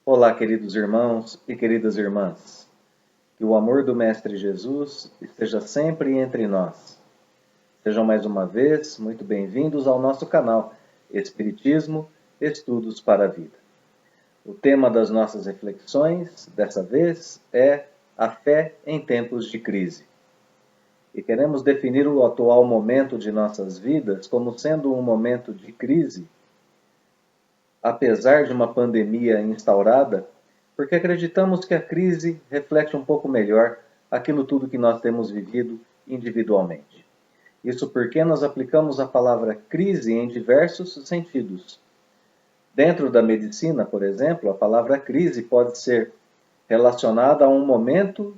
Olá, queridos irmãos e queridas irmãs. Que o amor do Mestre Jesus esteja sempre entre nós. Sejam mais uma vez muito bem-vindos ao nosso canal Espiritismo, Estudos para a Vida. O tema das nossas reflexões, dessa vez, é a fé em tempos de crise. E queremos definir o atual momento de nossas vidas como sendo um momento de crise, apesar de uma pandemia instaurada, porque acreditamos que a crise reflete um pouco melhor aquilo tudo que nós temos vivido individualmente. Isso porque nós aplicamos a palavra crise em diversos sentidos. Dentro da medicina, por exemplo, a palavra crise pode ser relacionada a um momento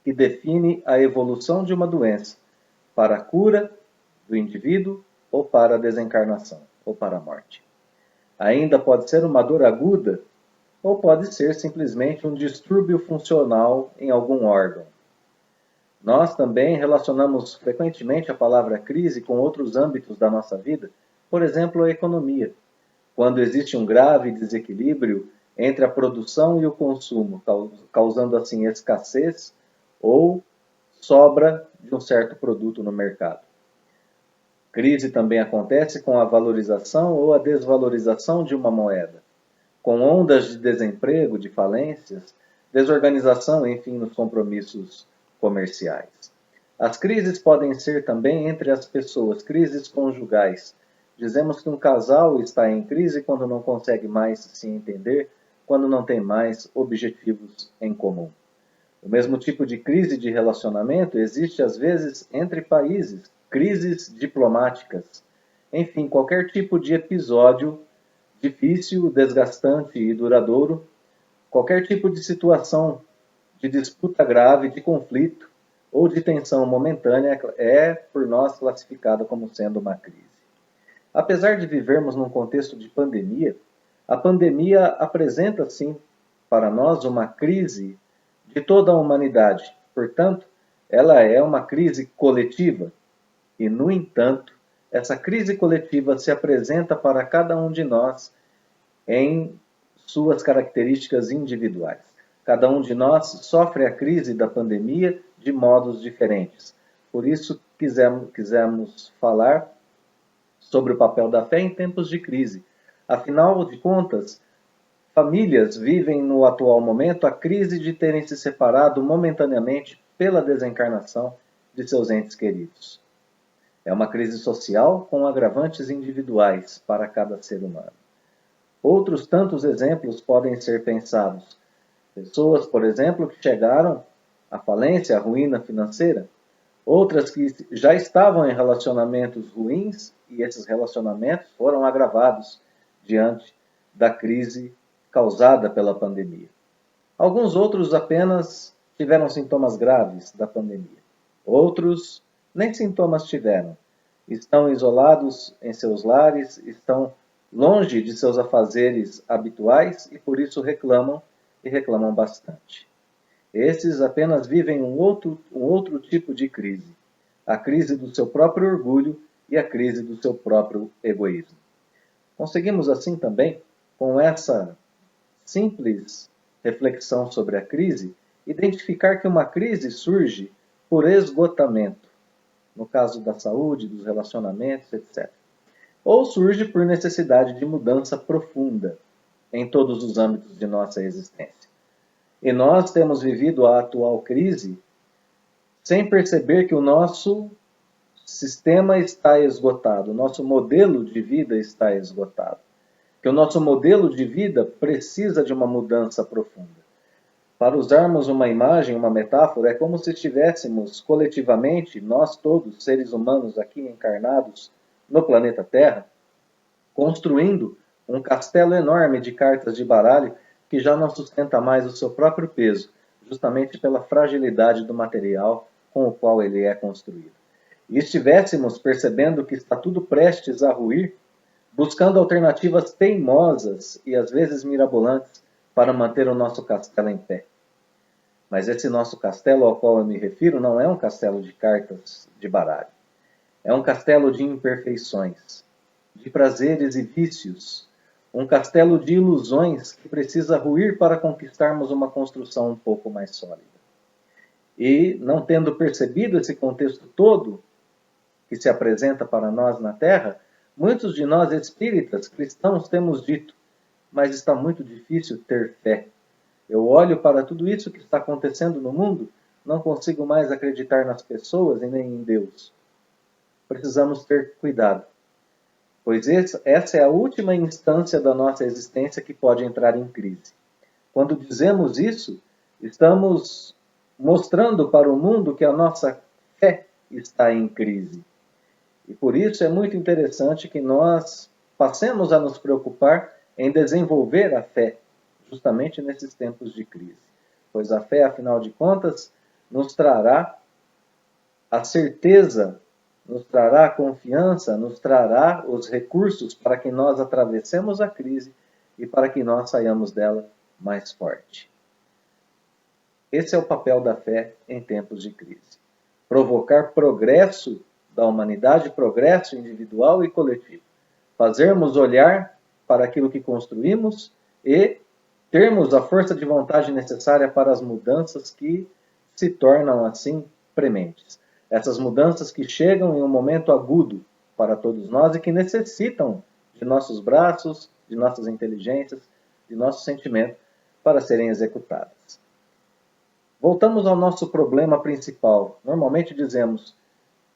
que define a evolução de uma doença para a cura do indivíduo ou para a desencarnação ou para a morte. Ainda pode ser uma dor aguda ou pode ser simplesmente um distúrbio funcional em algum órgão. Nós também relacionamos frequentemente a palavra crise com outros âmbitos da nossa vida, por exemplo, a economia, quando existe um grave desequilíbrio entre a produção e o consumo, causando assim escassez ou sobra de um certo produto no mercado. Crise também acontece com a valorização ou a desvalorização de uma moeda, com ondas de desemprego, de falências, desorganização, enfim, nos compromissos comerciais. As crises podem ser também entre as pessoas, crises conjugais. Dizemos que um casal está em crise quando não consegue mais se entender, quando não tem mais objetivos em comum. O mesmo tipo de crise de relacionamento existe às vezes entre países, crises diplomáticas. Enfim, qualquer tipo de episódio difícil, desgastante e duradouro, qualquer tipo de situação de disputa grave, de conflito ou de tensão momentânea é por nós classificada como sendo uma crise. Apesar de vivermos num contexto de pandemia, a pandemia apresenta sim para nós uma crise de toda a humanidade. Portanto, ela é uma crise coletiva e, no entanto, essa crise coletiva se apresenta para cada um de nós em suas características individuais. Cada um de nós sofre a crise da pandemia de modos diferentes. Por isso, quisemos falar sobre o papel da fé em tempos de crise. Afinal de contas, famílias vivem no atual momento a crise de terem se separado momentaneamente pela desencarnação de seus entes queridos. É uma crise social com agravantes individuais para cada ser humano. Outros tantos exemplos podem ser pensados. Pessoas, por exemplo, que chegaram à falência, à ruína financeira. Outras que já estavam em relacionamentos ruins e esses relacionamentos foram agravados diante da crise causada pela pandemia. Alguns outros apenas tiveram sintomas graves da pandemia. Outros nem sintomas tiveram. Estão isolados em seus lares, estão longe de seus afazeres habituais e por isso reclamam e reclamam bastante. Esses apenas vivem um outro tipo de crise, a crise do seu próprio orgulho e a crise do seu próprio egoísmo. Conseguimos assim também, com essa simples reflexão sobre a crise, identificar que uma crise surge por esgotamento, no caso da saúde, dos relacionamentos, etc. Ou surge por necessidade de mudança profunda em todos os âmbitos de nossa existência. E nós temos vivido a atual crise sem perceber que o nosso sistema está esgotado, o nosso modelo de vida está esgotado, que o nosso modelo de vida precisa de uma mudança profunda. Para usarmos uma imagem, uma metáfora, é como se estivéssemos coletivamente, nós todos, seres humanos aqui encarnados no planeta Terra, construindo um castelo enorme de cartas de baralho que já não sustenta mais o seu próprio peso, justamente pela fragilidade do material com o qual ele é construído. E estivéssemos percebendo que está tudo prestes a ruir, buscando alternativas teimosas e às vezes mirabolantes para manter o nosso castelo em pé. Mas esse nosso castelo ao qual eu me refiro não é um castelo de cartas de baralho. É um castelo de imperfeições, de prazeres e vícios, um castelo de ilusões que precisa ruir para conquistarmos uma construção um pouco mais sólida. E, não tendo percebido esse contexto todo que se apresenta para nós na Terra, muitos de nós espíritas, cristãos, temos dito, mas está muito difícil ter fé. Eu olho para tudo isso que está acontecendo no mundo, não consigo mais acreditar nas pessoas e nem em Deus. Precisamos ter cuidado, pois essa é a última instância da nossa existência que pode entrar em crise. Quando dizemos isso, estamos mostrando para o mundo que a nossa fé está em crise. E por isso é muito interessante que nós passemos a nos preocupar em desenvolver a fé, justamente nesses tempos de crise. Pois a fé, afinal de contas, nos trará a certeza, nos trará a confiança, nos trará os recursos para que nós atravessemos a crise e para que nós saiamos dela mais forte. Esse é o papel da fé em tempos de crise. Provocar progresso da humanidade, progresso individual e coletivo. Fazermos olhar para aquilo que construímos e termos a força de vontade necessária para as mudanças que se tornam assim prementes. Essas mudanças que chegam em um momento agudo para todos nós e que necessitam de nossos braços, de nossas inteligências, de nosso sentimento para serem executadas. Voltamos ao nosso problema principal. Normalmente dizemos,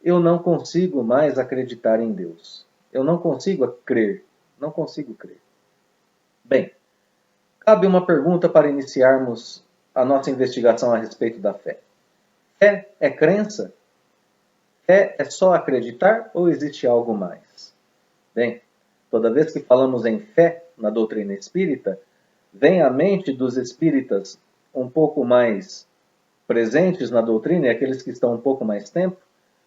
eu não consigo mais acreditar em Deus. Eu não consigo crer. Não consigo crer. Bem, cabe uma pergunta para iniciarmos a nossa investigação a respeito da fé. Fé é crença? Fé é só acreditar ou existe algo mais? Bem, toda vez que falamos em fé na doutrina espírita, vem à mente dos espíritas um pouco mais presentes na doutrina, e aqueles que estão um pouco mais tempo,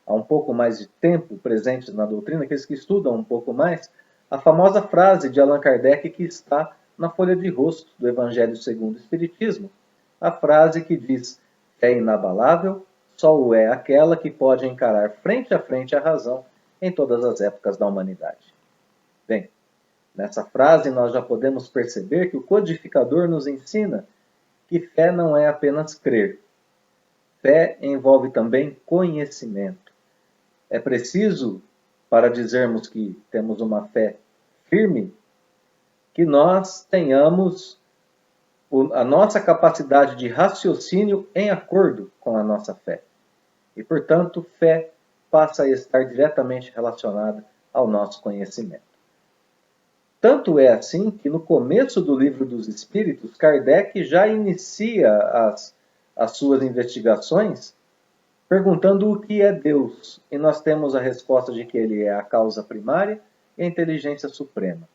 há um pouco mais de tempo presentes na doutrina, aqueles que estudam um pouco mais, a famosa frase de Allan Kardec que está na folha de rosto do Evangelho segundo o Espiritismo, a frase que diz, fé inabalável, só o é aquela que pode encarar frente a frente a razão em todas as épocas da humanidade. Bem, nessa frase nós já podemos perceber que o codificador nos ensina que fé não é apenas crer. Fé envolve também conhecimento. É preciso, para dizermos que temos uma fé firme, que nós tenhamos a nossa capacidade de raciocínio em acordo com a nossa fé. E, portanto, fé passa a estar diretamente relacionada ao nosso conhecimento. Tanto é assim que no começo do Livro dos Espíritos, Kardec já inicia as suas investigações perguntando o que é Deus. E nós temos a resposta de que ele é a causa primária e a inteligência suprema.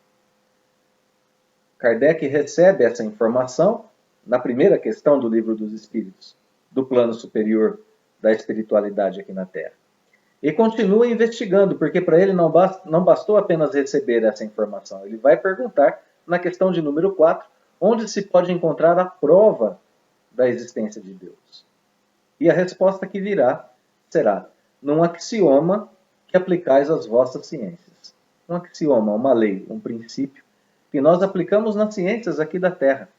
Kardec recebe essa informação na primeira questão do Livro dos Espíritos, do plano superior da espiritualidade aqui na Terra. E continua investigando, porque para ele não bastou apenas receber essa informação. Ele vai perguntar, na questão de número 4, onde se pode encontrar a prova da existência de Deus. E a resposta que virá será, num axioma que aplicais às vossas ciências. Um axioma, uma lei, um princípio, que nós aplicamos nas ciências aqui da Terra.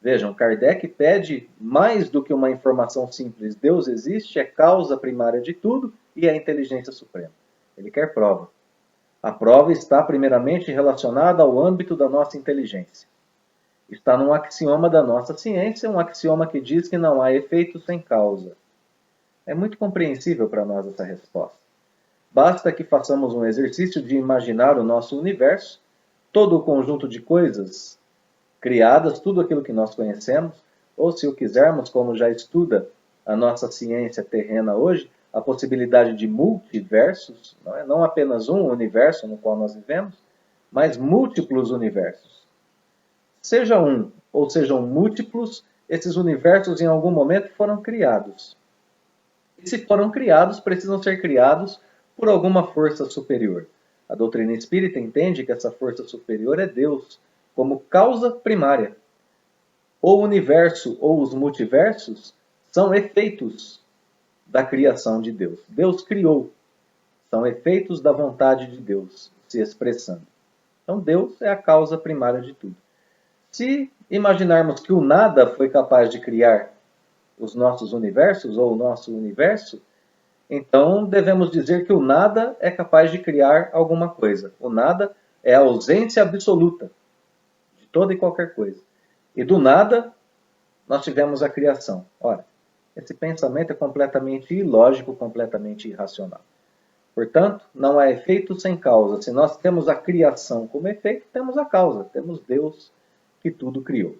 Vejam, Kardec pede mais do que uma informação simples. Deus existe, é causa primária de tudo e é a inteligência suprema. Ele quer prova. A prova está primeiramente relacionada ao âmbito da nossa inteligência. Está num axioma da nossa ciência, um axioma que diz que não há efeito sem causa. É muito compreensível para nós essa resposta. Basta que façamos um exercício de imaginar o nosso universo, todo o conjunto de coisas criadas, tudo aquilo que nós conhecemos, ou se o quisermos, como já estuda a nossa ciência terrena hoje, a possibilidade de multiversos, não apenas um universo no qual nós vivemos, mas múltiplos universos. Seja um ou sejam múltiplos, esses universos em algum momento foram criados. E se foram criados, precisam ser criados por alguma força superior. A doutrina espírita entende que essa força superior é Deus, como causa primária. O universo ou os multiversos são efeitos da criação de Deus. Deus criou. São efeitos da vontade de Deus se expressando. Então Deus é a causa primária de tudo. Se imaginarmos que o nada foi capaz de criar os nossos universos ou o nosso universo, então devemos dizer que o nada é capaz de criar alguma coisa. O nada é a ausência absoluta de toda e qualquer coisa. E do nada nós tivemos a criação. Ora, esse pensamento é completamente ilógico, completamente irracional. Portanto, não há efeito sem causa. Se nós temos a criação como efeito, temos a causa, temos Deus que tudo criou.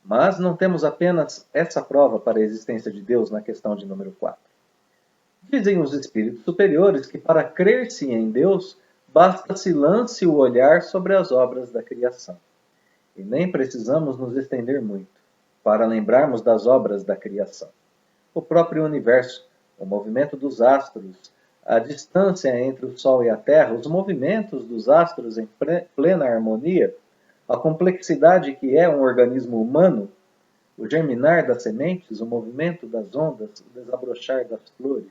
Mas não temos apenas essa prova para a existência de Deus na questão de número 4. Dizem os espíritos superiores que para crer-se em Deus, basta se lance o olhar sobre as obras da criação. E nem precisamos nos estender muito para lembrarmos das obras da criação. O próprio universo, o movimento dos astros, a distância entre o Sol e a Terra, os movimentos dos astros em plena harmonia, a complexidade que é um organismo humano, o germinar das sementes, o movimento das ondas, o desabrochar das flores,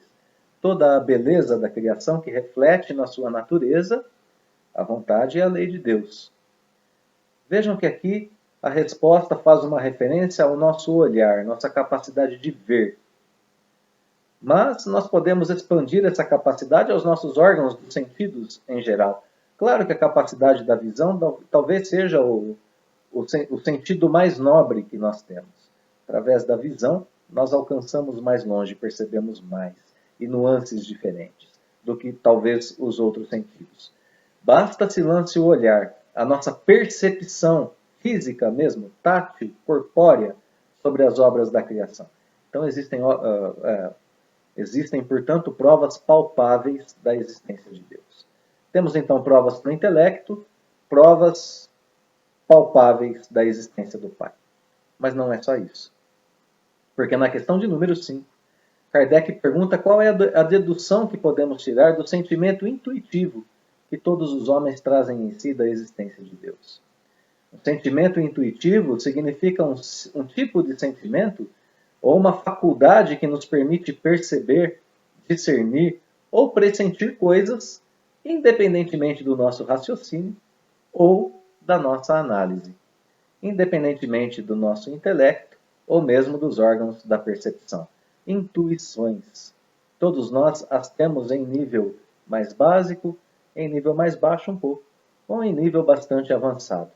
toda a beleza da criação que reflete na sua natureza a vontade e a lei de Deus. Vejam que aqui a resposta faz uma referência ao nosso olhar, nossa capacidade de ver. Mas nós podemos expandir essa capacidade aos nossos órgãos dos sentidos em geral. Claro que a capacidade da visão talvez seja o sentido mais nobre que nós temos. Através da visão, nós alcançamos mais longe, percebemos mais e nuances diferentes do que talvez os outros sentidos. Basta se lance o olhar, a nossa percepção física mesmo, tátil, corpórea, sobre as obras da criação. Então existem, portanto, provas palpáveis da existência de Deus. Temos então provas para o intelecto, provas palpáveis da existência do Pai. Mas não é só isso. Porque na questão de número 5, Kardec pergunta qual é a dedução que podemos tirar do sentimento intuitivo que todos os homens trazem em si da existência de Deus. O sentimento intuitivo significa um tipo de sentimento ou uma faculdade que nos permite perceber, discernir ou pressentir coisas, independentemente do nosso raciocínio ou da nossa análise, independentemente do nosso intelecto ou mesmo dos órgãos da percepção. Intuições. Todos nós as temos em nível mais básico, em nível mais baixo um pouco, ou em nível bastante avançado.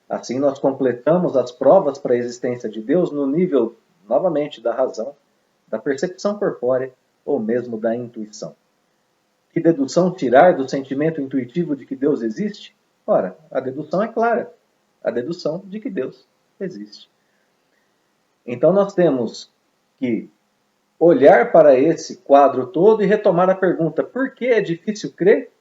Assim, nós completamos as provas para a existência de Deus no nível, novamente, da razão, da percepção corpórea ou mesmo da intuição. Que dedução tirar do sentimento intuitivo de que Deus existe? Ora, a dedução é clara. A dedução de que Deus existe. Então, nós temos que olhar para esse quadro todo e retomar a pergunta: por que é difícil crer?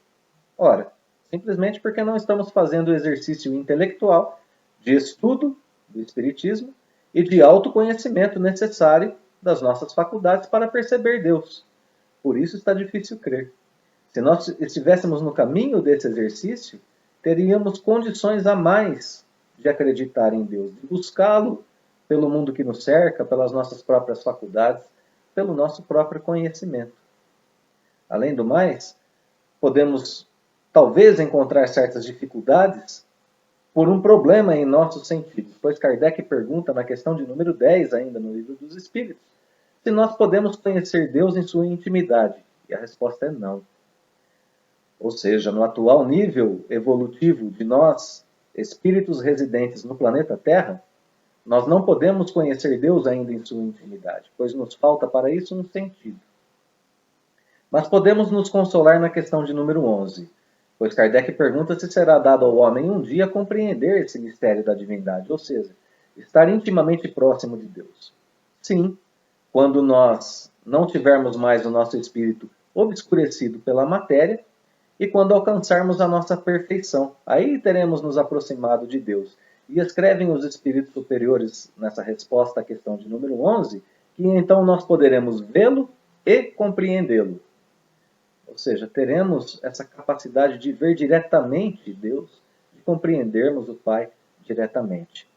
Ora, simplesmente porque não estamos fazendo o exercício intelectual de estudo do Espiritismo e de autoconhecimento necessário das nossas faculdades para perceber Deus. Por isso está difícil crer. Se nós estivéssemos no caminho desse exercício, teríamos condições a mais de acreditar em Deus, de buscá-lo pelo mundo que nos cerca, pelas nossas próprias faculdades, pelo nosso próprio conhecimento. Além do mais, podemos talvez encontrar certas dificuldades por um problema em nossos sentidos, pois Kardec pergunta na questão de número 10, ainda no Livro dos Espíritos, se nós podemos conhecer Deus em sua intimidade. E a resposta é não. Ou seja, no atual nível evolutivo de nós, espíritos residentes no planeta Terra, nós não podemos conhecer Deus ainda em sua intimidade, pois nos falta para isso um sentido. Mas podemos nos consolar na questão de número 11, pois Kardec pergunta se será dado ao homem um dia compreender esse mistério da divindade, ou seja, estar intimamente próximo de Deus. Sim, quando nós não tivermos mais o nosso espírito obscurecido pela matéria e quando alcançarmos a nossa perfeição, aí teremos nos aproximado de Deus. E escrevem os espíritos superiores nessa resposta à questão de número 11, que então nós poderemos vê-lo e compreendê-lo. Ou seja, teremos essa capacidade de ver diretamente Deus, de compreendermos o Pai diretamente.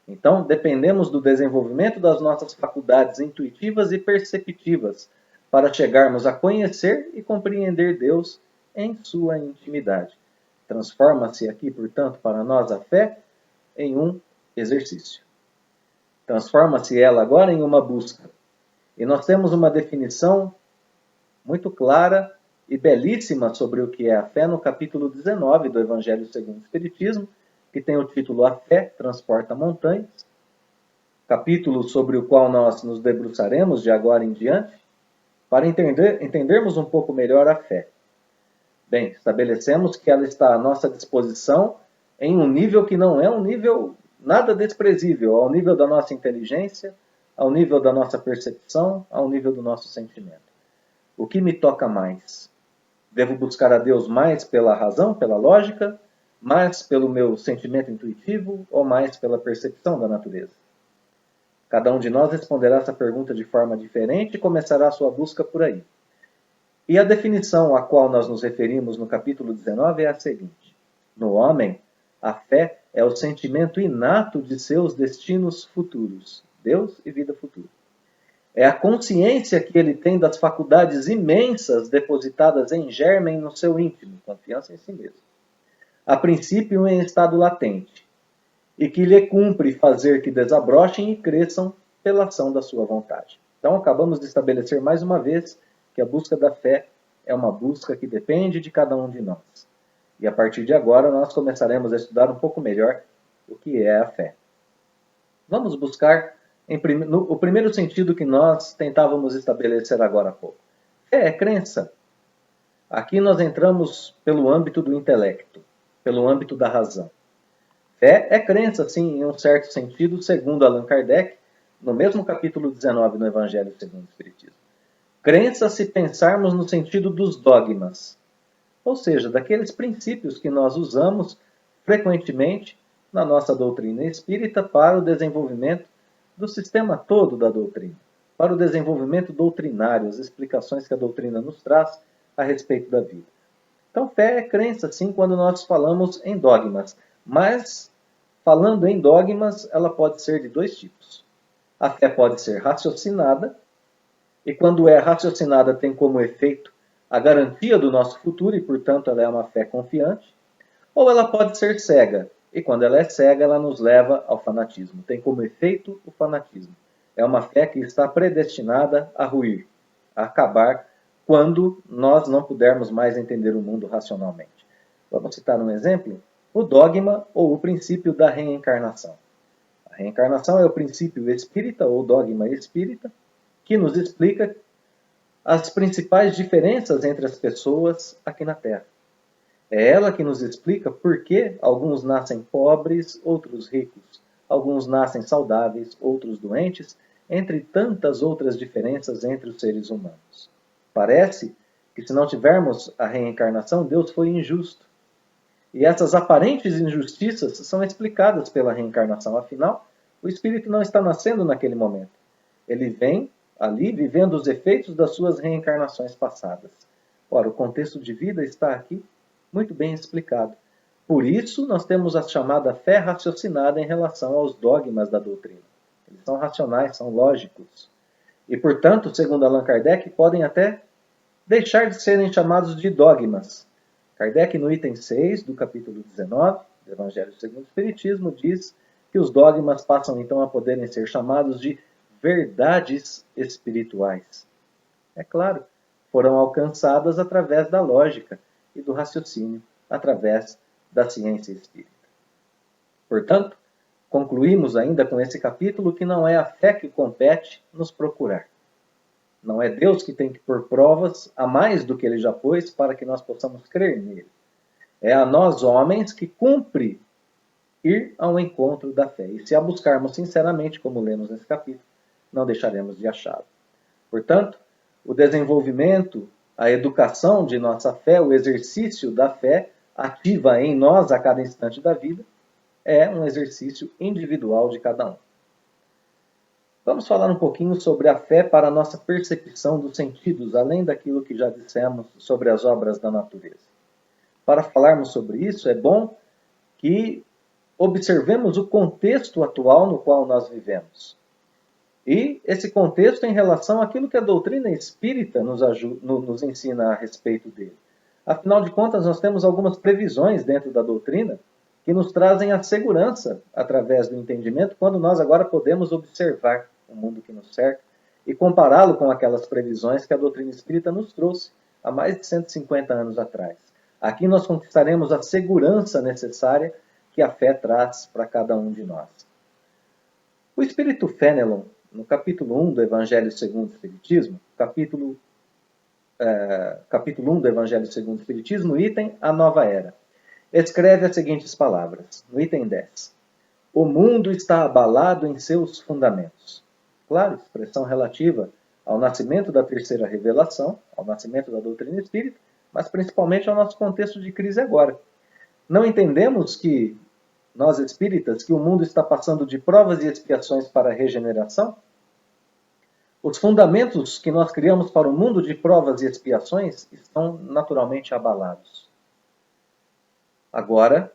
Então, dependemos do desenvolvimento das nossas faculdades intuitivas e perceptivas para chegarmos a conhecer e compreender Deus em sua intimidade. Transforma-se aqui, portanto, para nós a fé em um exercício. Transforma-se ela agora em uma busca. E nós temos uma definição muito clara e belíssima sobre o que é a fé no capítulo 19 do Evangelho segundo o Espiritismo, que tem o título A Fé Transporta Montanhas, capítulo sobre o qual nós nos debruçaremos de agora em diante, para entendermos um pouco melhor a fé. Bem, estabelecemos que ela está à nossa disposição em um nível que não é um nível nada desprezível, ao nível da nossa inteligência, ao nível da nossa percepção, ao nível do nosso sentimento. O que me toca mais? Devo buscar a Deus mais pela razão, pela lógica, mais pelo meu sentimento intuitivo ou mais pela percepção da natureza? Cada um de nós responderá essa pergunta de forma diferente e começará a sua busca por aí. E a definição a qual nós nos referimos no capítulo 19 é a seguinte: no homem, a fé é o sentimento inato de seus destinos futuros, Deus e vida futura. É a consciência que ele tem das faculdades imensas depositadas em germen no seu íntimo, confiança em si mesmo. A princípio em estado latente, e que lhe cumpre fazer que desabrochem e cresçam pela ação da sua vontade. Então acabamos de estabelecer mais uma vez que a busca da fé é uma busca que depende de cada um de nós. E a partir de agora nós começaremos a estudar um pouco melhor o que é a fé. Vamos buscar o primeiro sentido que nós tentávamos estabelecer agora há pouco. Fé é crença. Aqui nós entramos pelo âmbito do intelecto, pelo âmbito da razão. Fé é crença, sim, em um certo sentido, segundo Allan Kardec, no mesmo capítulo 19 no Evangelho segundo o Espiritismo. Crença se pensarmos no sentido dos dogmas, ou seja, daqueles princípios que nós usamos frequentemente na nossa doutrina espírita para o desenvolvimento do sistema todo da doutrina, para o desenvolvimento doutrinário, as explicações que a doutrina nos traz a respeito da vida. Então, fé é crença, sim, quando nós falamos em dogmas, mas falando em dogmas, ela pode ser de dois tipos. A fé pode ser raciocinada, e quando é raciocinada tem como efeito a garantia do nosso futuro, e portanto ela é uma fé confiante, ou ela pode ser cega, e quando ela é cega ela nos leva ao fanatismo, tem como efeito o fanatismo. É uma fé que está predestinada a ruir, a acabar, quando nós não pudermos mais entender o mundo racionalmente. Vamos citar um exemplo? O dogma ou o princípio da reencarnação. A reencarnação é o princípio espírita ou dogma espírita que nos explica as principais diferenças entre as pessoas aqui na Terra. É ela que nos explica por que alguns nascem pobres, outros ricos, alguns nascem saudáveis, outros doentes, entre tantas outras diferenças entre os seres humanos. Parece que se não tivermos a reencarnação, Deus foi injusto. E essas aparentes injustiças são explicadas pela reencarnação. Afinal, o espírito não está nascendo naquele momento. Ele vem ali vivendo os efeitos das suas reencarnações passadas. Ora, o contexto de vida está aqui muito bem explicado. Por isso, nós temos a chamada fé raciocinada em relação aos dogmas da doutrina. Eles são racionais, são lógicos. E, portanto, segundo Allan Kardec, podem até deixar de serem chamados de dogmas. Kardec, no item 6 do capítulo 19 do Evangelho segundo o Espiritismo, diz que os dogmas passam então a poderem ser chamados de verdades espirituais. É claro, foram alcançadas através da lógica e do raciocínio, através da ciência espírita. Portanto, concluímos ainda com esse capítulo que não é a fé que compete nos procurar. Não é Deus que tem que pôr provas a mais do que Ele já pôs para que nós possamos crer nele. É a nós, homens, que cumpre ir ao encontro da fé. E se a buscarmos sinceramente, como lemos nesse capítulo, não deixaremos de achá-lo. Portanto, o desenvolvimento, a educação de nossa fé, o exercício da fé ativa em nós a cada instante da vida, é um exercício individual de cada um. Vamos falar um pouquinho sobre a fé para a nossa percepção dos sentidos, além daquilo que já dissemos sobre as obras da natureza. Para falarmos sobre isso, é bom que observemos o contexto atual no qual nós vivemos. E esse contexto em relação àquilo que a doutrina espírita nos ensina a respeito dele. Afinal de contas, nós temos algumas previsões dentro da doutrina que nos trazem a segurança através do entendimento, quando nós agora podemos observar o mundo que nos cerca e compará-lo com aquelas previsões que a doutrina espírita nos trouxe há mais de 150 anos atrás. Aqui nós conquistaremos a segurança necessária que a fé traz para cada um de nós. O Espírito Fenelon, no capítulo 1 do Evangelho segundo o Espiritismo, capítulo 1 do Evangelho segundo o Espiritismo, item A Nova Era, escreve as seguintes palavras, no item 10. O mundo está abalado em seus fundamentos. Claro, expressão relativa ao nascimento da terceira revelação, ao nascimento da doutrina espírita, mas principalmente ao nosso contexto de crise agora. Não entendemos que, nós espíritas, que o mundo está passando de provas e expiações para a regeneração? Os fundamentos que nós criamos para o mundo de provas e expiações estão naturalmente abalados. Agora,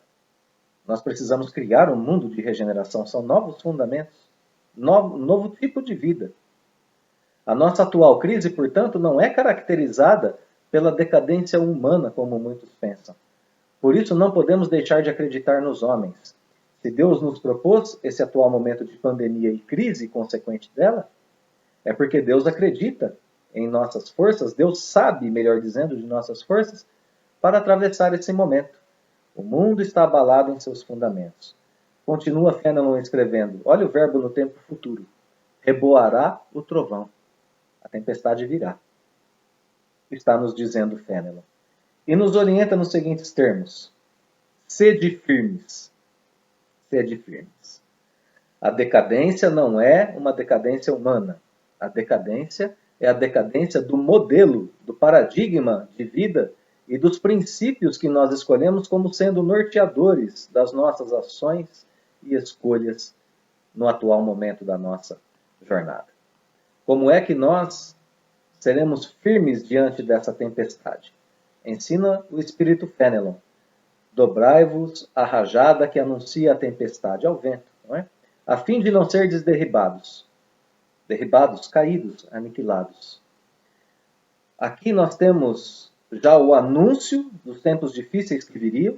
nós precisamos criar um mundo de regeneração. São novos fundamentos, novo tipo de vida. A nossa atual crise, portanto, não é caracterizada pela decadência humana, como muitos pensam. Por isso, não podemos deixar de acreditar nos homens. Se Deus nos propôs esse atual momento de pandemia e crise consequente dela, é porque Deus acredita em nossas forças, Deus sabe, melhor dizendo, de nossas forças, para atravessar esse momento. O mundo está abalado em seus fundamentos. Continua Fenelon escrevendo, olha o verbo no tempo futuro. Reboará o trovão. A tempestade virá. Está nos dizendo Fenelon. E nos orienta nos seguintes termos. Sede firmes. Sede firmes. A decadência não é uma decadência humana. A decadência é a decadência do modelo, do paradigma de vida e dos princípios que nós escolhemos como sendo norteadores das nossas ações e escolhas no atual momento da nossa jornada. Como é que nós seremos firmes diante dessa tempestade? Ensina o Espírito Fenelon. Dobrai-vos a rajada que anuncia a tempestade ao vento, não é? A fim de não serdes derribados, caídos, aniquilados. Aqui nós temos já o anúncio dos tempos difíceis que viriam,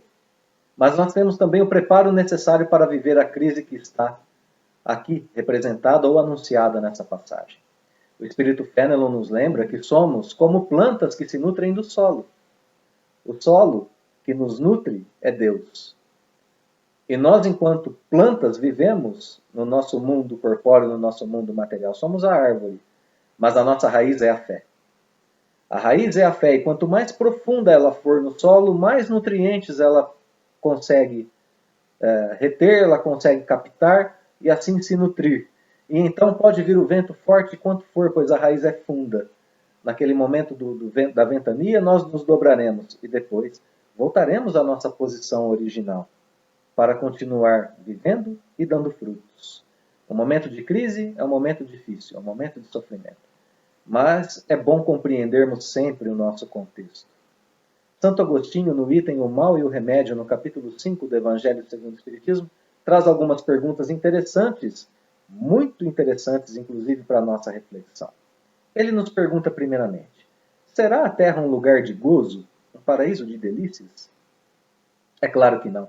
mas nós temos também o preparo necessário para viver a crise que está aqui representada ou anunciada nessa passagem. O Espírito Fenelon nos lembra que somos como plantas que se nutrem do solo. O solo que nos nutre é Deus. E nós, enquanto plantas, vivemos no nosso mundo corpóreo, no nosso mundo material. Somos a árvore, mas a nossa raiz é a fé. A raiz é a fé, e quanto mais profunda ela for no solo, mais nutrientes ela consegue reter, ela consegue captar e assim se nutrir. E então pode vir o vento forte quanto for, pois a raiz é funda. Naquele momento da ventania, nós nos dobraremos e depois voltaremos à nossa posição original para continuar vivendo e dando frutos. O momento de crise é um momento difícil, é um momento de sofrimento. Mas é bom compreendermos sempre o nosso contexto. Santo Agostinho, no item O Mal e o Remédio, no capítulo 5 do Evangelho segundo o Espiritismo, traz algumas perguntas interessantes, muito interessantes, inclusive para a nossa reflexão. Ele nos pergunta primeiramente, será a Terra um lugar de gozo, um paraíso de delícias? É claro que não.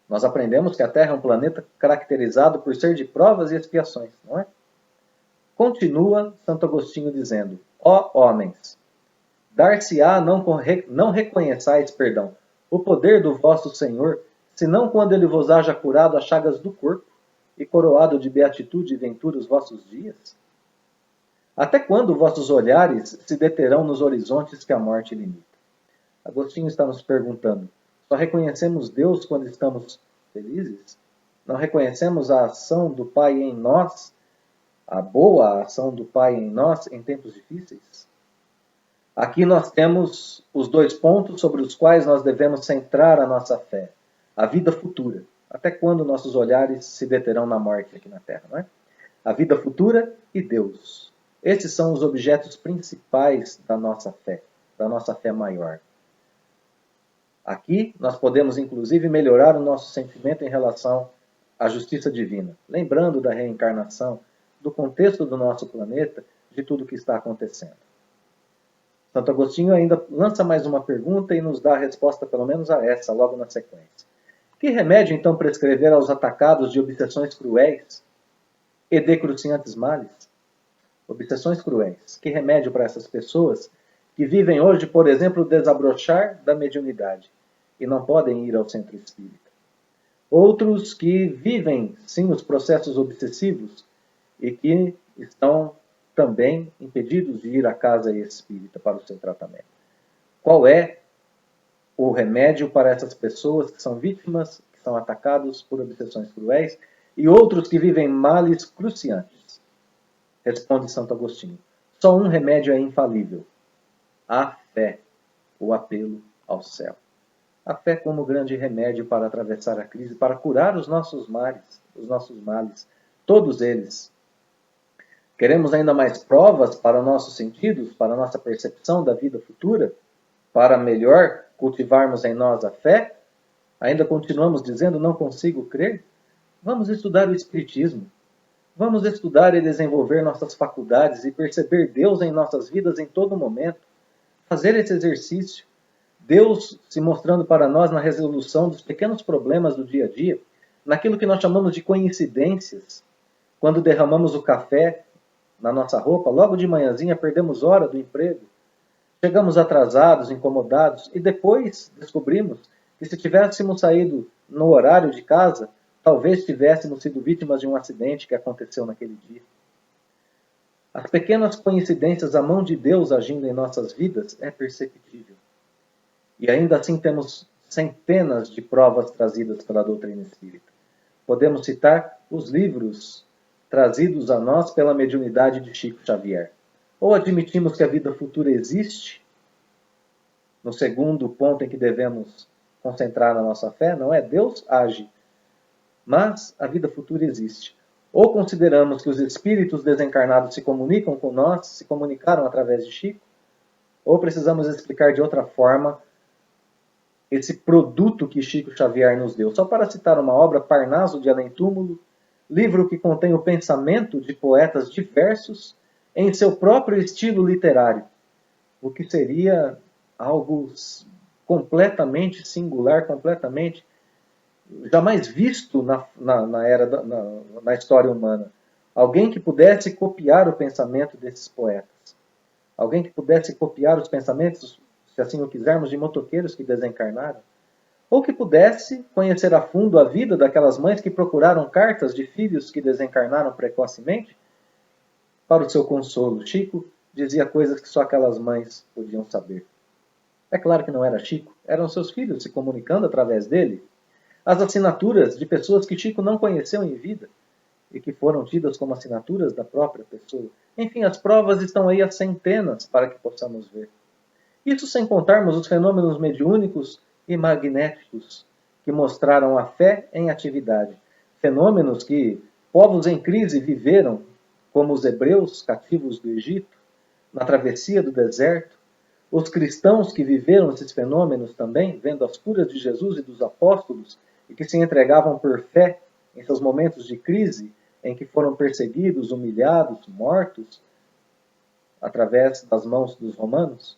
Nós aprendemos que a Terra é um planeta caracterizado por ser de provas e expiações, não é? Continua Santo Agostinho dizendo, ó homens, dar-se-á não reconheçais, o poder do vosso Senhor, senão quando ele vos haja curado as chagas do corpo e coroado de beatitude e ventura os vossos dias? Até quando vossos olhares se deterão nos horizontes que a morte limita? Agostinho está nos perguntando, só reconhecemos Deus quando estamos felizes? Não reconhecemos a ação do Pai em nós, a boa ação do Pai em nós em tempos difíceis? Aqui nós temos os dois pontos sobre os quais nós devemos centrar a nossa fé. A vida futura. Até quando nossos olhares se deterão na morte aqui na Terra, não é? A vida futura e Deus. Esses são os objetos principais da nossa fé maior. Aqui nós podemos inclusive melhorar o nosso sentimento em relação à justiça divina, lembrando da reencarnação, do contexto do nosso planeta, de tudo o que está acontecendo. Santo Agostinho ainda lança mais uma pergunta e nos dá a resposta pelo menos a essa, logo na sequência. Que remédio então prescrever aos atacados de obsessões cruéis e de cruciantes males? Obsessões cruéis. Que remédio para essas pessoas que vivem hoje, por exemplo, o desabrochar da mediunidade e não podem ir ao centro espírita? Outros que vivem, sim, os processos obsessivos e que estão também impedidos de ir à casa espírita para o seu tratamento. Qual é o remédio para essas pessoas que são vítimas, que são atacados por obsessões cruéis e outros que vivem males cruciantes? Responde Santo Agostinho. Só um remédio é infalível: a fé, o apelo ao céu. A fé como grande remédio para atravessar a crise, para curar os nossos males, todos eles. Queremos ainda mais provas para nossos sentidos, para nossa percepção da vida futura, para melhor cultivarmos em nós a fé? Ainda continuamos dizendo não consigo crer? Vamos estudar o Espiritismo. Vamos estudar e desenvolver nossas faculdades e perceber Deus em nossas vidas em todo momento. Fazer esse exercício. Deus se mostrando para nós na resolução dos pequenos problemas do dia a dia, naquilo que nós chamamos de coincidências. Quando derramamos o café na nossa roupa, logo de manhãzinha perdemos hora do emprego. Chegamos atrasados, incomodados, e depois descobrimos que se tivéssemos saído no horário de casa, talvez tivéssemos sido vítimas de um acidente que aconteceu naquele dia. As pequenas coincidências, a mão de Deus agindo em nossas vidas é perceptível. E ainda assim temos centenas de provas trazidas pela doutrina espírita. Podemos citar os livros trazidos a nós pela mediunidade de Chico Xavier. Ou admitimos que a vida futura existe, no segundo ponto em que devemos concentrar a nossa fé, não é? Deus age, mas a vida futura existe. Ou consideramos que os espíritos desencarnados se comunicam com nós, se comunicaram através de Chico, ou precisamos explicar de outra forma esse produto que Chico Xavier nos deu. Só para citar uma obra, Parnaso de Além Túmulo, livro que contém o pensamento de poetas diversos em seu próprio estilo literário, o que seria algo completamente singular, completamente jamais visto na história humana. Alguém que pudesse copiar o pensamento desses poetas. Alguém que pudesse copiar os pensamentos, se assim o quisermos, de motoqueiros que desencarnaram. Ou que pudesse conhecer a fundo a vida daquelas mães que procuraram cartas de filhos que desencarnaram precocemente para o seu consolo. Chico dizia coisas que só aquelas mães podiam saber. É claro que não era Chico, eram seus filhos se comunicando através dele. As assinaturas de pessoas que Chico não conheceu em vida e que foram tidas como assinaturas da própria pessoa. Enfim, as provas estão aí a centenas para que possamos ver. Isso sem contarmos os fenômenos mediúnicos e magnéticos que mostraram a fé em atividade. Fenômenos que povos em crise viveram, como os hebreus cativos do Egito, na travessia do deserto, os cristãos que viveram esses fenômenos também, vendo as curas de Jesus e dos apóstolos, e que se entregavam por fé em seus momentos de crise, em que foram perseguidos, humilhados, mortos, através das mãos dos romanos,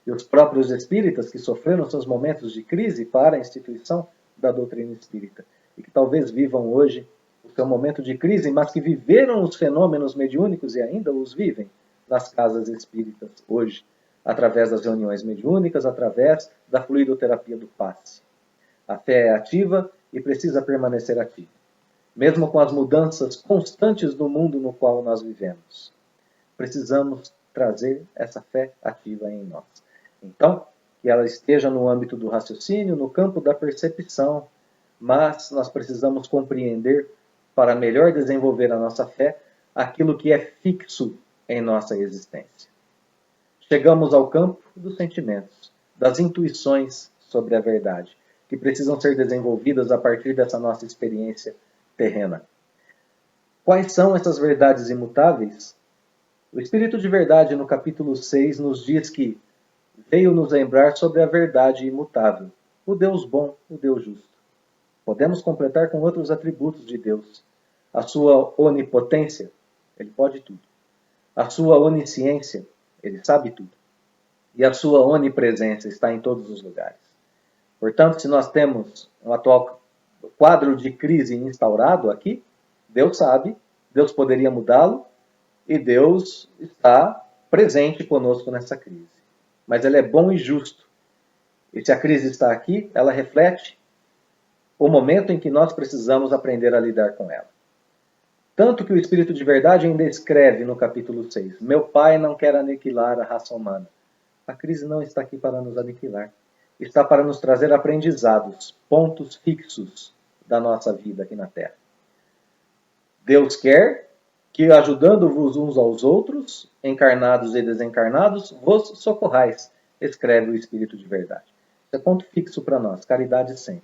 e os próprios espíritas que sofreram seus momentos de crise para a instituição da doutrina espírita, e que talvez vivam hoje o seu momento de crise, mas que viveram os fenômenos mediúnicos e ainda os vivem nas casas espíritas hoje, através das reuniões mediúnicas, através da fluidoterapia do passe. A fé é ativa e precisa permanecer ativa, mesmo com as mudanças constantes do mundo no qual nós vivemos. Precisamos trazer essa fé ativa em nós. Então, que ela esteja no âmbito do raciocínio, no campo da percepção, mas nós precisamos compreender, para melhor desenvolver a nossa fé, aquilo que é fixo em nossa existência. Chegamos ao campo dos sentimentos, das intuições sobre a verdade, que precisam ser desenvolvidas a partir dessa nossa experiência terrena. Quais são essas verdades imutáveis? O Espírito de Verdade, no capítulo 6, nos diz que veio nos lembrar sobre a verdade imutável, o Deus bom, o Deus justo. Podemos completar com outros atributos de Deus. A sua onipotência, ele pode tudo. A sua onisciência, ele sabe tudo. e a sua onipresença está em todos os lugares. Portanto, se nós temos um atual quadro de crise instaurado aqui, Deus sabe, Deus poderia mudá-lo e Deus está presente conosco nessa crise. Mas Ele é bom e justo. E se a crise está aqui, ela reflete o momento em que nós precisamos aprender a lidar com ela. Tanto que o Espírito de Verdade ainda escreve no capítulo 6: Meu Pai não quer aniquilar a raça humana. A crise não está aqui para nos aniquilar. Está para nos trazer aprendizados, pontos fixos da nossa vida aqui na Terra. Deus quer que, ajudando-vos uns aos outros, encarnados e desencarnados, vos socorrais, escreve o Espírito de Verdade. Isso é ponto fixo para nós, caridade sempre.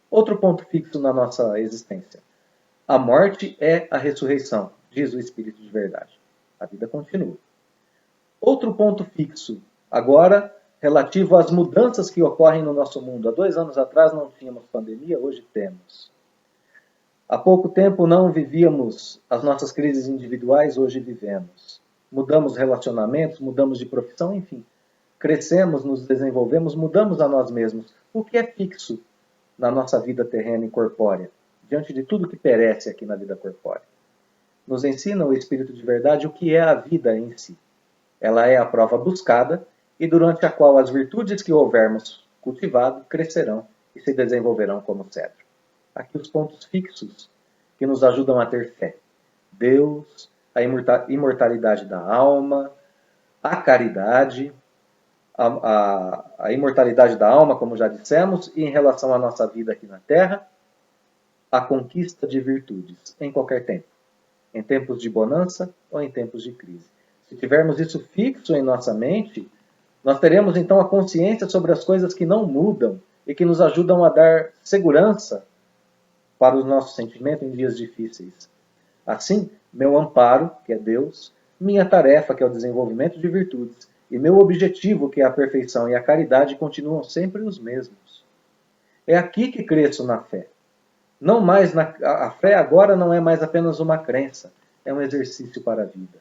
Outro ponto fixo na nossa existência. A morte é a ressurreição, diz o Espírito de Verdade. A vida continua. Outro ponto fixo, agora, relativo às mudanças que ocorrem no nosso mundo. Há 2 anos atrás não tínhamos pandemia, hoje temos. Há pouco tempo não vivíamos as nossas crises individuais, hoje vivemos. Mudamos relacionamentos, mudamos de profissão, enfim. Crescemos, nos desenvolvemos, mudamos a nós mesmos. O que é fixo na nossa vida terrena e corpórea, diante de tudo que perece aqui na vida corpórea? Nos ensina o Espírito de Verdade o que é a vida em si. Ela é a prova buscada e durante a qual as virtudes que houvermos cultivado crescerão e se desenvolverão como cedro. Aqui os pontos fixos que nos ajudam a ter fé. Deus, a imortalidade da alma, a caridade, a imortalidade da alma, como já dissemos, e em relação à nossa vida aqui na Terra, a conquista de virtudes, em qualquer tempo. Em tempos de bonança ou em tempos de crise. Se tivermos isso fixo em nossa mente, nós teremos então a consciência sobre as coisas que não mudam e que nos ajudam a dar segurança para os nossos sentimentos em dias difíceis. Assim, meu amparo, que é Deus, minha tarefa, que é o desenvolvimento de virtudes, e meu objetivo, que é a perfeição e a caridade, continuam sempre os mesmos. É aqui que cresço na fé. Não mais a fé agora não é mais apenas uma crença, é um exercício para a vida.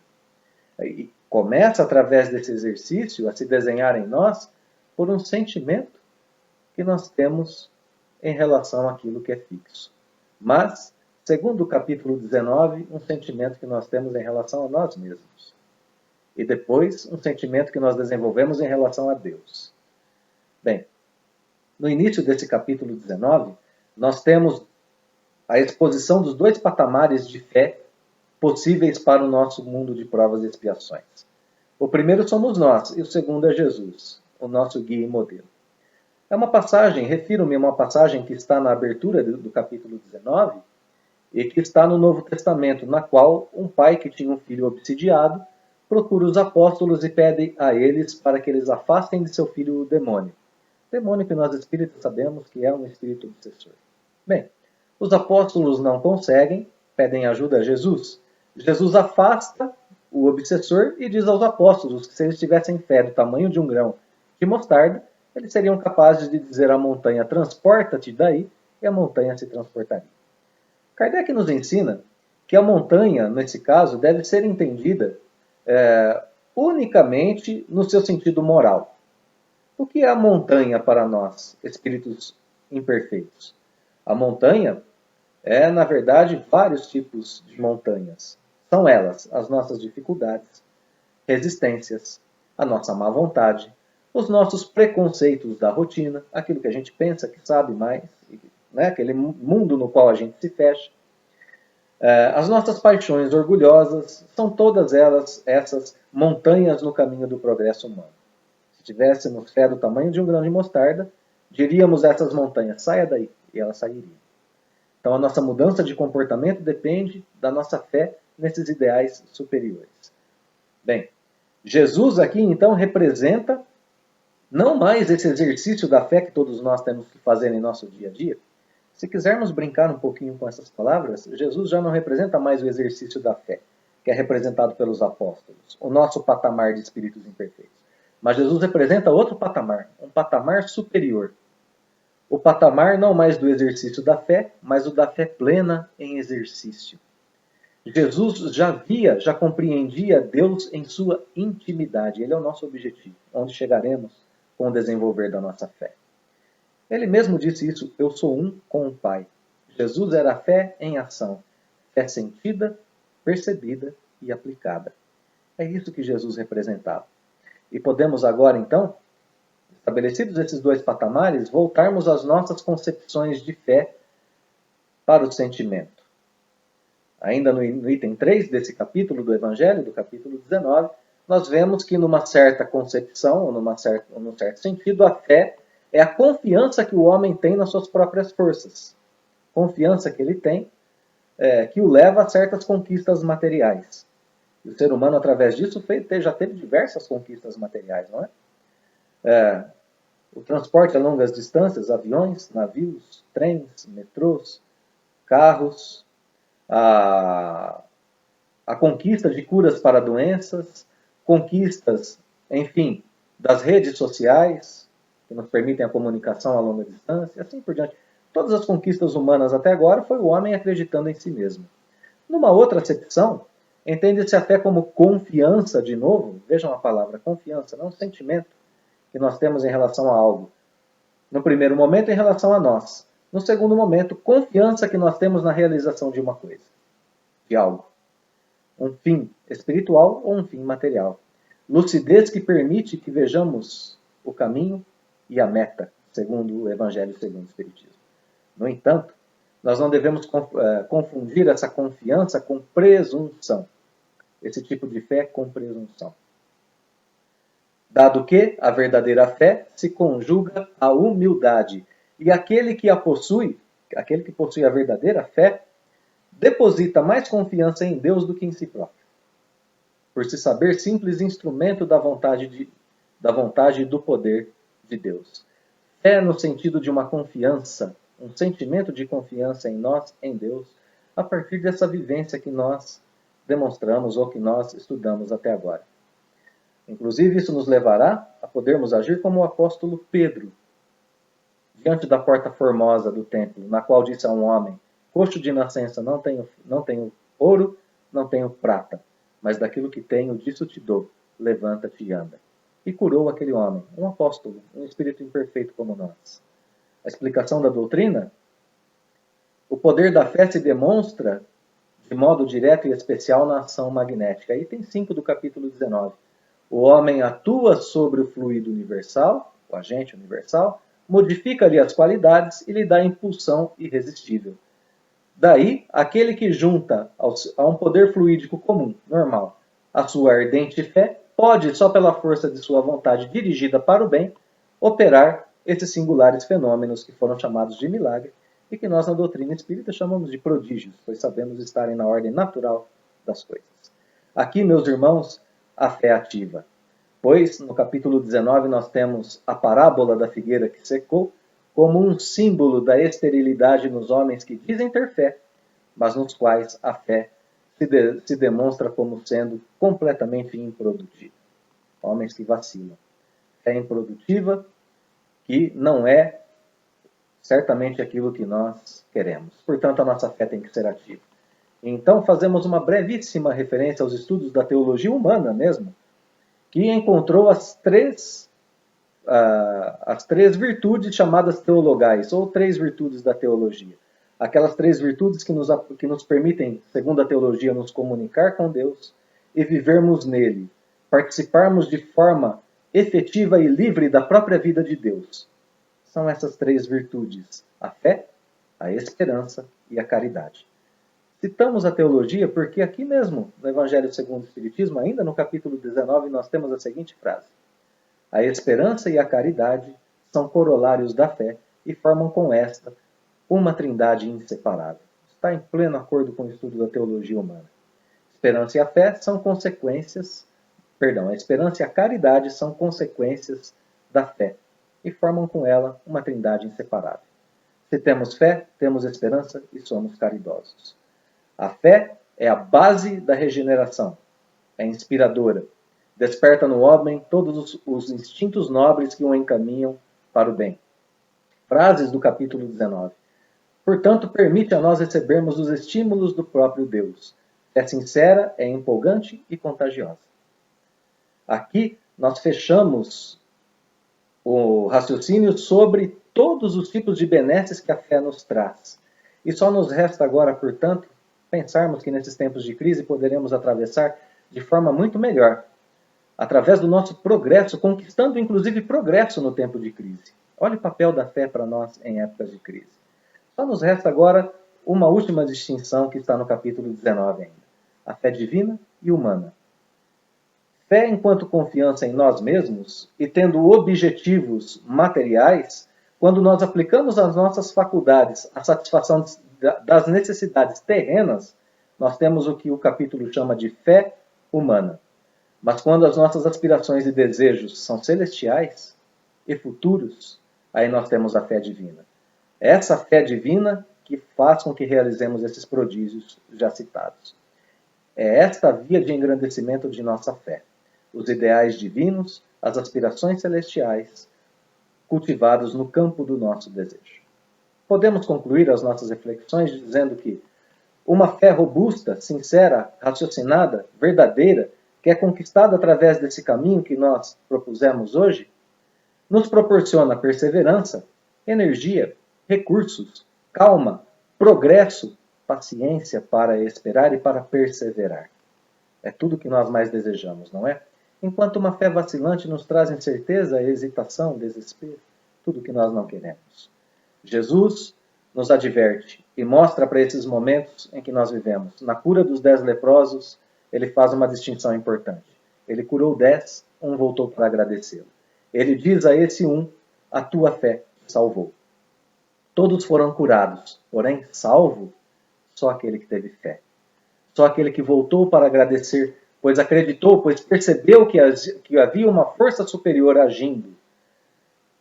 E começa, através desse exercício, a se desenhar em nós por um sentimento que nós temos em relação àquilo que é fixo. Mas, segundo o capítulo 19, um sentimento que nós temos em relação a nós mesmos. E depois, um sentimento que nós desenvolvemos em relação a Deus. Bem, no início desse capítulo 19, nós temos a exposição dos 2 patamares de fé possíveis para o nosso mundo de provas e expiações. O primeiro somos nós, e o segundo é Jesus, o nosso guia e modelo. É uma passagem, refiro-me a uma passagem que está na abertura do capítulo 19 e que está no Novo Testamento, na qual um pai que tinha um filho obsidiado procura os apóstolos e pede a eles para que eles afastem de seu filho o demônio. Demônio que nós espíritos sabemos que é um espírito obsessor. Bem, os apóstolos não conseguem, pedem ajuda a Jesus. Jesus afasta o obsessor e diz aos apóstolos que se eles tivessem fé do tamanho de um grão de mostarda, eles seriam capazes de dizer à montanha, transporta-te daí, e a montanha se transportaria. Kardec nos ensina que a montanha, nesse caso, deve ser entendida unicamente no seu sentido moral. O que é a montanha para nós, espíritos imperfeitos? A montanha é, na verdade, vários tipos de montanhas. São elas as nossas dificuldades, resistências, a nossa má vontade, os nossos preconceitos da rotina, aquilo que a gente pensa que sabe mais, né? Aquele mundo no qual a gente se fecha. As nossas paixões orgulhosas, são todas elas essas montanhas no caminho do progresso humano. Se tivéssemos fé do tamanho de um grão de mostarda, diríamos a essas montanhas, saia daí, e elas sairiam. Então a nossa mudança de comportamento depende da nossa fé nesses ideais superiores. Bem, Jesus aqui então representa não mais esse exercício da fé que todos nós temos que fazer em nosso dia a dia. Se quisermos brincar um pouquinho com essas palavras, Jesus já não representa mais o exercício da fé, que é representado pelos apóstolos, o nosso patamar de espíritos imperfeitos. Mas Jesus representa outro patamar, um patamar superior. O patamar não mais do exercício da fé, mas o da fé plena em exercício. Jesus já compreendia Deus em sua intimidade. Ele é o nosso objetivo, onde chegaremos com o desenvolver da nossa fé. Ele mesmo disse isso, eu sou um com o Pai. Jesus era a fé em ação, fé sentida, percebida e aplicada. É isso que Jesus representava. E podemos agora, então, estabelecidos esses dois patamares, voltarmos às nossas concepções de fé para o sentimento. Ainda no item 3 desse capítulo do Evangelho, do capítulo 19, nós vemos que numa certa concepção, ou num certo sentido, a fé é a confiança que o homem tem nas suas próprias forças. Confiança que ele tem, que o leva a certas conquistas materiais. E o ser humano, através disso, já teve diversas conquistas materiais, não é? O transporte a longas distâncias, aviões, navios, trens, metrôs, carros, a conquista de curas para doenças, conquistas, enfim, das redes sociais, que nos permitem a comunicação a longa distância, e assim por diante. Todas as conquistas humanas até agora foi o homem acreditando em si mesmo. Numa outra acepção, entende-se a fé como confiança, de novo, vejam a palavra confiança, não sentimento que nós temos em relação a algo. No primeiro momento, em relação a nós. No segundo momento, confiança que nós temos na realização de uma coisa, de algo. Um fim espiritual ou um fim material. Lucidez que permite que vejamos o caminho e a meta, segundo o Evangelho segundo o Espiritismo. No entanto, nós não devemos confundir essa confiança com presunção. Esse tipo de fé com presunção. Dado que a verdadeira fé se conjuga à humildade, e aquele que possui a verdadeira fé, deposita mais confiança em Deus do que em si próprio, por se saber simples instrumento da vontade e do poder de Deus. Fé no sentido de uma confiança, um sentimento de confiança em nós, em Deus, a partir dessa vivência que nós demonstramos ou que nós estudamos até agora. Inclusive, isso nos levará a podermos agir como o apóstolo Pedro, diante da porta formosa do templo, na qual disse a um homem, coxo de nascença, não tenho ouro, não tenho prata, mas daquilo que tenho, disso te dou, levanta-te e anda. E curou aquele homem, um apóstolo, um espírito imperfeito como nós. A explicação da doutrina? O poder da fé se demonstra de modo direto e especial na ação magnética. Item 5 do capítulo 19. O homem atua sobre o fluido universal, o agente universal, modifica-lhe as qualidades e lhe dá impulsão irresistível. Daí, aquele que junta a um poder fluídico comum, normal, a sua ardente fé, pode, só pela força de sua vontade dirigida para o bem, operar esses singulares fenômenos que foram chamados de milagre e que nós na doutrina espírita chamamos de prodígios, pois sabemos estarem na ordem natural das coisas. Aqui, meus irmãos, a fé ativa. Pois, no capítulo 19, nós temos a parábola da figueira que secou, como um símbolo da esterilidade nos homens que dizem ter fé, mas nos quais a fé se demonstra como sendo completamente improdutiva. Homens que vacilam. Fé improdutiva, que não é certamente aquilo que nós queremos. Portanto, a nossa fé tem que ser ativa. Então, fazemos uma brevíssima referência aos estudos da teologia humana mesmo, que encontrou as três virtudes chamadas teologais, ou 3 virtudes da teologia. Aquelas 3 virtudes que nos permitem, segundo a teologia, nos comunicar com Deus e vivermos nele, participarmos de forma efetiva e livre da própria vida de Deus. São essas 3 virtudes: a fé, a esperança e a caridade. Citamos a teologia porque aqui mesmo, no Evangelho segundo o Espiritismo, ainda no capítulo 19, nós temos a seguinte frase: a esperança e a caridade são corolários da fé e formam com esta uma trindade inseparável. Está em pleno acordo com o estudo da teologia humana. Esperança e a fé são consequências, a esperança e a caridade são consequências da fé e formam com ela uma trindade inseparável. Se temos fé, temos esperança e somos caridosos. A fé é a base da regeneração, é inspiradora, desperta no homem todos os instintos nobres que o encaminham para o bem. Frases do capítulo 19. Portanto, permite a nós recebermos os estímulos do próprio Deus. Fé sincera é empolgante e contagiosa. Aqui nós fechamos o raciocínio sobre todos os tipos de benesses que a fé nos traz. E só nos resta agora, portanto, pensarmos que nesses tempos de crise poderemos atravessar de forma muito melhor, através do nosso progresso, conquistando inclusive progresso no tempo de crise. Olha o papel da fé para nós em épocas de crise. Só nos resta agora uma última distinção que está no capítulo 19 ainda. A fé divina e humana. Fé enquanto confiança em nós mesmos e tendo objetivos materiais, quando nós aplicamos às nossas faculdades a satisfação das necessidades terrenas, nós temos o que o capítulo chama de fé humana. Mas quando as nossas aspirações e desejos são celestiais e futuros, aí nós temos a fé divina. Essa fé divina que faz com que realizemos esses prodígios já citados. É esta via de engrandecimento de nossa fé. Os ideais divinos, as aspirações celestiais, cultivados no campo do nosso desejo. Podemos concluir as nossas reflexões dizendo que uma fé robusta, sincera, raciocinada, verdadeira, que é conquistada através desse caminho que nós propusemos hoje, nos proporciona perseverança, energia, recursos, calma, progresso, paciência para esperar e para perseverar. É tudo que nós mais desejamos, não é? Enquanto uma fé vacilante nos traz incerteza, hesitação, desespero, tudo que nós não queremos. Jesus nos adverte e mostra para esses momentos em que nós vivemos. Na cura dos 10 leprosos, ele faz uma distinção importante. Ele curou 10, um voltou para agradecê-lo. Ele diz a esse um, a tua fé te salvou. Todos foram curados, porém, salvo só aquele que teve fé. Só aquele que voltou para agradecer, pois acreditou, pois percebeu que havia uma força superior agindo.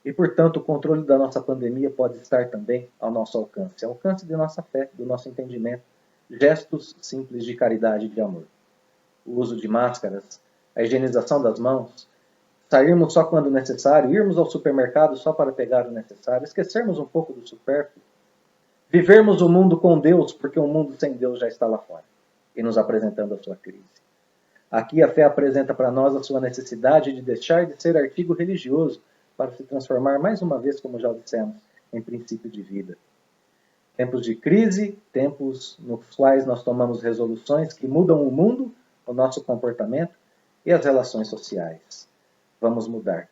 E, portanto, o controle da nossa pandemia pode estar também ao nosso alcance. Ao alcance de nossa fé, do nosso entendimento. Gestos simples de caridade e de amor. O uso de máscaras, a higienização das mãos, sairmos só quando necessário, irmos ao supermercado só para pegar o necessário, esquecermos um pouco do supérfluo, vivermos o mundo com Deus, porque o mundo sem Deus já está lá fora, e nos apresentando a sua crise. Aqui a fé apresenta para nós a sua necessidade de deixar de ser artigo religioso para se transformar mais uma vez, como já dissemos, em princípio de vida. Tempos de crise, tempos nos quais nós tomamos resoluções que mudam o mundo, o nosso comportamento e as relações sociais. Vamos mudar.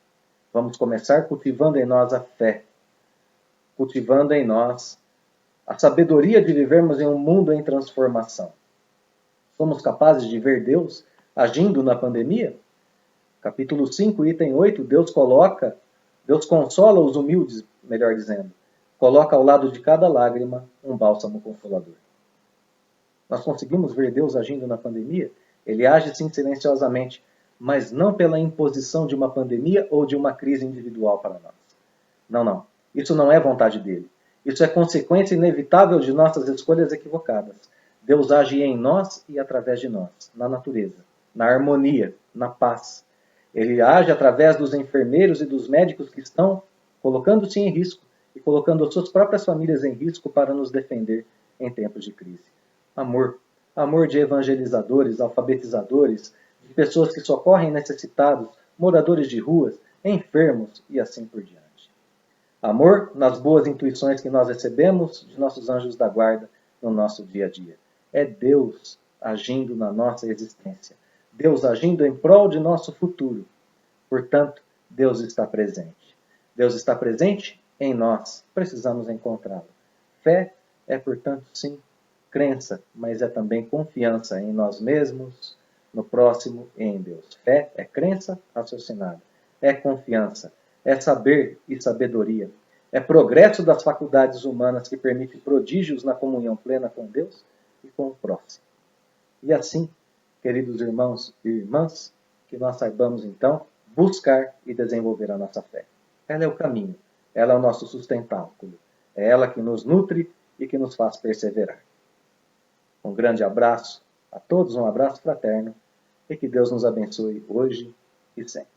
Vamos começar cultivando em nós a fé, cultivando em nós a sabedoria de vivermos em um mundo em transformação. Somos capazes de ver Deus agindo na pandemia? Capítulo 5, item 8, Deus consola os humildes, melhor dizendo. Coloca ao lado de cada lágrima um bálsamo consolador. Nós conseguimos ver Deus agindo na pandemia? Ele age sim silenciosamente, mas não pela imposição de uma pandemia ou de uma crise individual para nós. Não. Isso não é vontade dele. Isso é consequência inevitável de nossas escolhas equivocadas. Deus age em nós e através de nós, na natureza, na harmonia, na paz. Ele age através dos enfermeiros e dos médicos que estão colocando-se em risco e colocando as suas próprias famílias em risco para nos defender em tempos de crise. Amor. Amor de evangelizadores, alfabetizadores, de pessoas que socorrem necessitados, moradores de ruas, enfermos e assim por diante. Amor nas boas intuições que nós recebemos de nossos anjos da guarda no nosso dia a dia. É Deus agindo na nossa existência. Deus agindo em prol de nosso futuro. Portanto, Deus está presente. Deus está presente em nós. Precisamos encontrá-lo. Fé é, portanto, sim, crença, mas é também confiança em nós mesmos, no próximo e em Deus. Fé é crença raciocinada. É confiança. É saber e sabedoria. É progresso das faculdades humanas que permite prodígios na comunhão plena com Deus e com o próximo. E assim, queridos irmãos e irmãs, que nós saibamos então buscar e desenvolver a nossa fé. Ela é o caminho, ela é o nosso sustentáculo, é ela que nos nutre e que nos faz perseverar. Um grande abraço a todos, um abraço fraterno e que Deus nos abençoe hoje e sempre.